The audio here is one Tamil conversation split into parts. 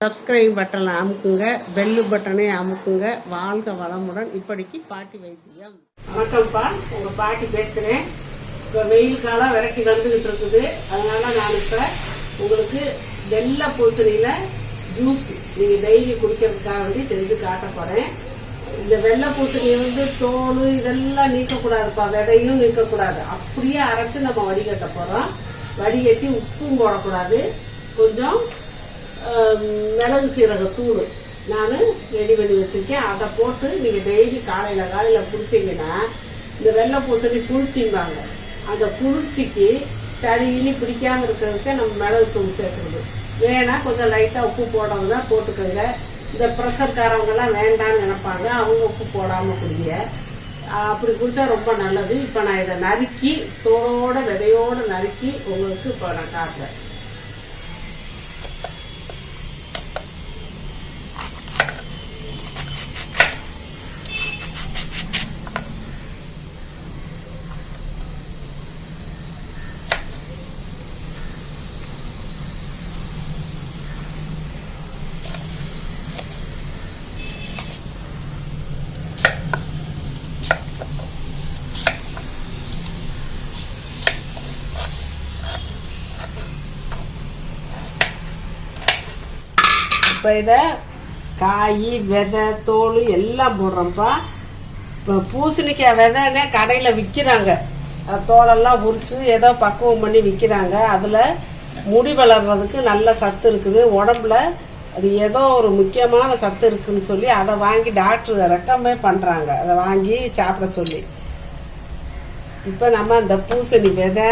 சப்ஸ்கிரைப் பட்டனை அமுக்குங்க, பெல்லு பட்டனை அமுக்குங்க. வாழ்க வளமுடன். இப்படிக்கு பாட்டி வைத்தியம். வணக்கம்ப்பா, உங்கள் பாட்டி பேசுகிறேன். இப்போ வெயில் காலம் விரட்டி வந்துக்கிட்டு இருக்குது. அதனால நான் இப்போ உங்களுக்கு வெள்ளை பூசணியில் ஜூஸ் நீங்கள் டெய்லி குடிக்கிறதுக்காக வேண்டி செஞ்சு காட்ட போகிறேன். இந்த வெள்ளை பூசணி தோல் இதெல்லாம் நீக்கக்கூடாதுப்பா, விதையும் நீக்கக்கூடாது. அப்படியே அரைச்சி நம்ம வடிகட்ட போகிறோம். வடிகட்டி உப்பும் போடக்கூடாது. கொஞ்சம் மிளகு சீரக தூள் நான் ரெடி பண்ணி வச்சுருக்கேன். அதை போட்டு நீங்கள் டெய்லி காலையில் குடிச்சிங்கன்னா இந்த வெள்ளை பூசணி குளிர்ச்சிம்பாங்க. அந்த குளிர்ச்சிக்கு சளி இனி பிடிக்காமல் இருக்கிறதுக்கு நம்ம மிளகு தூள் சேர்க்குறது. வேணா கொஞ்சம் லைட்டாக உப்பு போடுறவங்க போட்டுக்கோங்க. இந்த ப்ரெஷர்காரவங்கெல்லாம் வேண்டான்னு நினைப்பாங்க, அவங்க உப்பு போடாமல் குடிங்க. அப்படி குடித்தா ரொம்ப நல்லது. இப்போ நான் இதை நறுக்கி தோலோட விதையோடு நறுக்கி உங்களுக்கு இப்போ நான் காட்டுறேன். இப்போ இதை காய் விதை தோல் எல்லாம் போடுறோம்ப்பா. இப்போ பூசணிக்காய் விதைன்னே கடையில் விற்கிறாங்க. தோலெல்லாம் உரித்து ஏதோ பக்குவம் பண்ணி விற்கிறாங்க. அதில் முடி வளர்றதுக்கு நல்ல சத்து இருக்குது. உடம்புல அது ஏதோ ஒரு முக்கியமான சத்து இருக்குன்னு சொல்லி அதை வாங்கி டாக்டர் ரெக்கமெண்ட் பண்ணுறாங்க. அதை வாங்கி சாப்பிட சொல்லி. இப்போ நம்ம அந்த பூசணி விதை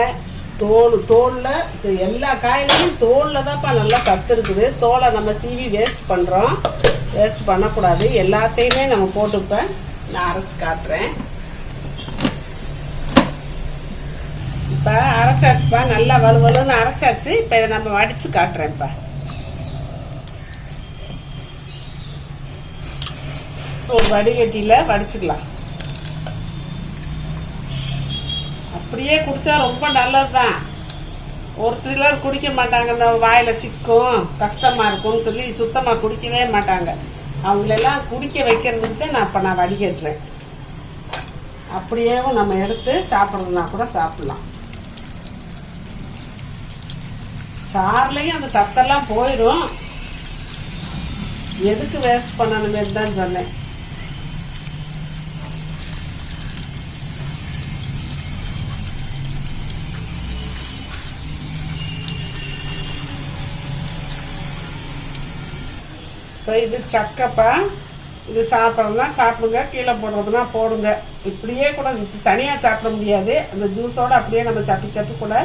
தோலில் எல்லா காயிலையும் தோலில் தான்ப்பா நல்லா சத்து இருக்குது. தோலை நம்ம சீவி வேஸ்ட் பண்ணுறோம். வேஸ்ட் பண்ணக்கூடாது. எல்லாத்தையுமே நம்ம போட்டுப்பேன். நான் அரைச்சி காட்டுறேன். இப்போ அரைச்சாச்சுப்பா, நல்லா வலுவலுன்னு அரைச்சாச்சு. இப்போ இதை நம்ம வடித்து காட்டுறேன்ப்பா. ஒரு வடிகட்டியில் வடிச்சுக்கலாம். அப்படியே குடித்தா ரொம்ப நல்லது தான். ஒரு சிலர் குடிக்க மாட்டாங்க, இந்த வாயில் சிக்கும் கஷ்டமாக இருக்கும்னு சொல்லி சுத்தமாக குடிக்கவே மாட்டாங்க. அவங்களெல்லாம் குடிக்க வைக்கிறதுக்கு தான் நான் வடிகட்டுறேன். அப்படியேவும் நம்ம எடுத்து சாப்பிட்றதுனா கூட சாப்பிட்லாம். சார்லையும் அந்த சத்தெல்லாம் போயிடும். எதுக்கு வேஸ்ட் பண்ணணுமே தான் சொன்னேன். இப்போ இது சக்கைப்பா. இது சாப்பிட்றதுனா சாப்பிடுங்க, கீழே போடுறதுனா போடுங்க. இப்படியே கூட தனியாக சாப்பிட முடியாது. அந்த ஜூஸோடு அப்படியே நம்ம சப்பி கூட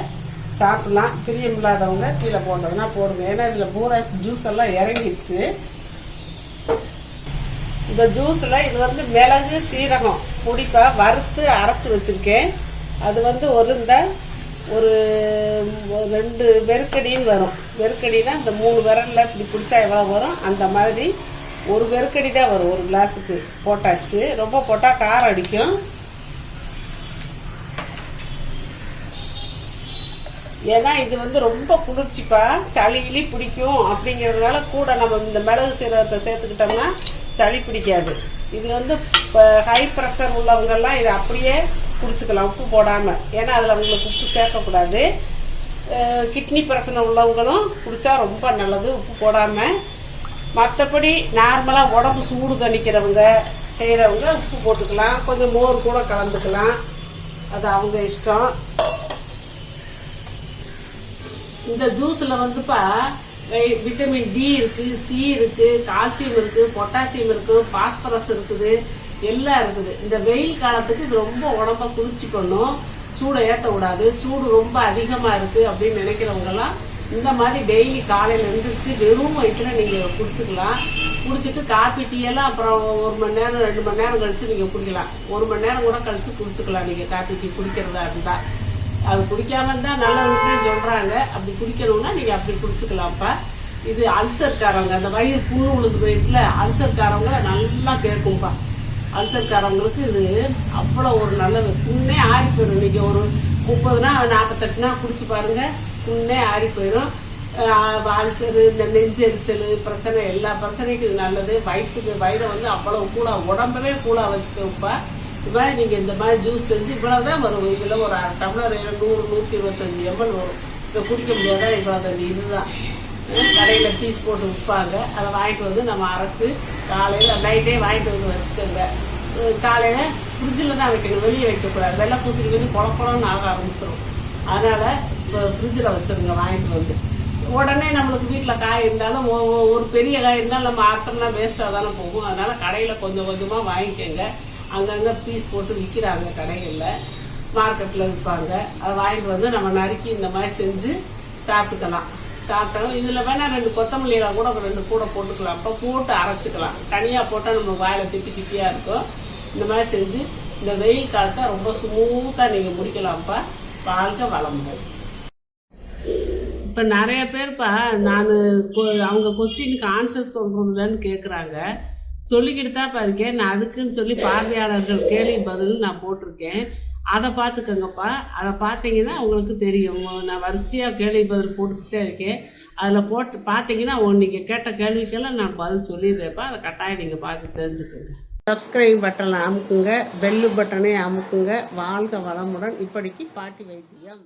சாப்பிட்லாம். பிரியம் இல்லாதவங்க கீழே போடுறதுனா போடுங்க. ஏன்னா இதில் பூரா ஜூஸ் எல்லாம் இறங்கிடுச்சு. இந்த ஜூஸில் இது மிளகு சீரகம் பொடிப்பா வறுத்து அரைச்சி வச்சுருக்கேன். அது ஒரு 2 வெறுக்கடின்னு வரும். வெறுக்கடினா இந்த 3 விரலில் இப்படி பிடிச்சா எவ்வளோ வரும் அந்த மாதிரி ஒரு வெறுக்கடி தான் வரும். ஒரு கிளாஸுக்கு போட்டாச்சு. ரொம்ப போட்டால் காரம் அடிக்கும். ஏன்னா இது ரொம்ப குளிர்ச்சிப்பா, சளி பிடிக்கும். அப்படிங்கிறதுனால கூட நம்ம இந்த மிளகு சீரகத்தை சேர்த்துக்கிட்டோம்னா சளி பிடிக்காது. இது இப்போ ஹை ப்ரெஷர் உள்ளவங்கெல்லாம் இதை அப்படியே குடிச்சுக்கலாம் உப்பு போடாமல். ஏன்னா அதில் அவங்களுக்கு உப்பு சேர்க்கக்கூடாது. கிட்னி பிரச்சனை உள்ளவங்களும் குடித்தா ரொம்ப நல்லது உப்பு போடாமல். மற்றபடி நார்மலாக உடம்பு சூடு தணிக்கிறவங்க செய்கிறவங்க உப்பு போட்டுக்கலாம். கொஞ்சம் மோர் கூட கலந்துக்கலாம். அது அவங்க இஷ்டம். இந்த ஜூஸில் விட்டமின் டி இருக்குது, சி இருக்குது, கால்சியம் இருக்குது, பொட்டாசியம் இருக்குது, பாஸ்பரஸ் இருக்குது, எல்லாம் இருக்குது. இந்த வெயில் காலத்துக்கு இது ரொம்ப உடம்ப குளிர்ச்சி பண்ணும். சூடை ஏற்ற விடாது. சூடு ரொம்ப அதிகமாக இருக்குது அப்படின்னு நினைக்கிறவங்கெல்லாம் இந்த மாதிரி டெய்லி காலையில் எழுந்திரிச்சு வெறும் வயிற்றுல நீங்கள் குடிச்சுக்கலாம். குடிச்சிட்டு காப்பி டீ எல்லாம் அப்புறம் 1 மணி நேரம் 2 மணி நேரம் கழிச்சு நீங்கள் குடிக்கலாம். 1 மணி நேரம் கூட கழிச்சு குடிச்சுக்கலாம். நீங்கள் காப்பி டீ குடிக்கிறதா இருந்தால் அது குடிக்காம இருந்தால் நல்லதுன்னு சொல்கிறாங்க. அப்படி குடிக்கணும்னா நீங்கள் அப்படி குடிச்சுக்கலாம்ப்பா. இது அல்சர்காரவங்க, அந்த வயிறு புண்ணு உழுது போயிட்டுல அல்சர்காரவங்க நல்லா கேட்கும்ப்பா. அல்சர்காரவங்களுக்கு இது அவ்வளோ ஒரு நல்லது. புண்ணே ஆறி போயிடும். இன்னைக்கு ஒரு 30 நாள் 48 நாள் குடிச்சு பாருங்க, புண்ணே ஆறி போயிடும். அல்சரு, இந்த நெஞ்செரிச்சல் பிரச்சனை, எல்லா பிரச்சனைக்கும் இது நல்லது. வயிறை வந்து அவ்வளவு கூலாக, உடம்பவே கூலாக வச்சுக்கப்பா. இது மாதிரி நீங்கள் இந்த மாதிரி ஜூஸ் செஞ்சு இவ்வளோதான் வரும். இதில் ஒரு அரை டம்ளர் 100-125 ml வரும். இப்போ குடிக்க முடியாதா, இவ்வளோ தண்ணி இதுதான். கடையில் பீஸ் போட்டு விற்பாங்க. அதை வாங்கிட்டு வந்து நம்ம அரைச்சி காலையில் நைட்டே வாங்கிட்டு வந்து வச்சுக்கோங்க. காலையில் ஃப்ரிட்ஜில் தான் வைக்கணும், வெளியே வைக்கக்கூடாது. வெள்ளை பூசணி வந்து குழப்பம்னு ஆக ஆரம்பிச்சிடும். அதனால் இப்போ ஃப்ரிட்ஜில் வச்சுருங்க வாங்கிட்டு வந்து. உடனே நம்மளுக்கு வீட்டில் காய் இருந்தாலும் ஒரு பெரிய காய் இருந்தாலும் நம்ம ஆட்டம்னா வேஸ்ட்டாக தானே போகும். அதனால் கடையில் கொஞ்சம் கொஞ்சமாக வாங்கிக்கோங்க. அங்கங்கே பீஸ் போட்டு விற்கிறாங்க கடைகளில், மார்க்கெட்டில் விற்பாங்க. அதை வாங்கிட்டு வந்து நம்ம நறுக்கி இந்த மாதிரி செஞ்சு சாப்பிட்டுக்கலாம். சாப்பிட்டாலும் இதில் வேணால் 2 கொத்தமல்லியெல்லாம் கூட 2 கூட போட்டுக்கலாம். அப்போ போட்டு அரைச்சிக்கலாம். தனியாக போட்டால் நம்ம வாயில் திப்பியாக இருக்கும். இந்த மாதிரி செஞ்சு இந்த வெயில் காலத்தை ரொம்ப ஸ்மூத்தாக நீங்கள் முடிக்கலாம்ப்பா. வாழ்க்கை வளமுடன். இப்போ நிறைய பேர்ப்பா நான் அவங்க கொஸ்டினுக்கு ஆன்சர் சொல்கிறதுலன்னு கேட்குறாங்க. சொல்லிக்கிட்டு தான் இருக்கேன். நான் அதுக்குன்னு சொல்லி பார்வையாளர்கள் கேள்வி பதில் நான் போட்டிருக்கேன். அதை பார்த்துக்கோங்கப்பா. அதை பார்த்தீங்கன்னா உங்களுக்கு தெரியும். நான் வரிசையாக கேள்வி பதில் போட்டுக்கிட்டே இருக்கேன். அதில் போட்டு பார்த்தீங்கன்னா நீங்கள் கேட்ட கேள்விக்கெல்லாம் நான் பதில் சொல்லிடுறேன்ப்பா. அதை கட்டாயம் நீங்கள் பார்த்து தெரிஞ்சுக்கோங்க. சப்ஸ்கிரைப் பட்டனை அமுக்குங்க, பெல்லு பட்டனை அமுக்குங்க. வாழ்க வளமுடன். இப்படிக்கு பாட்டி வைத்தியம்.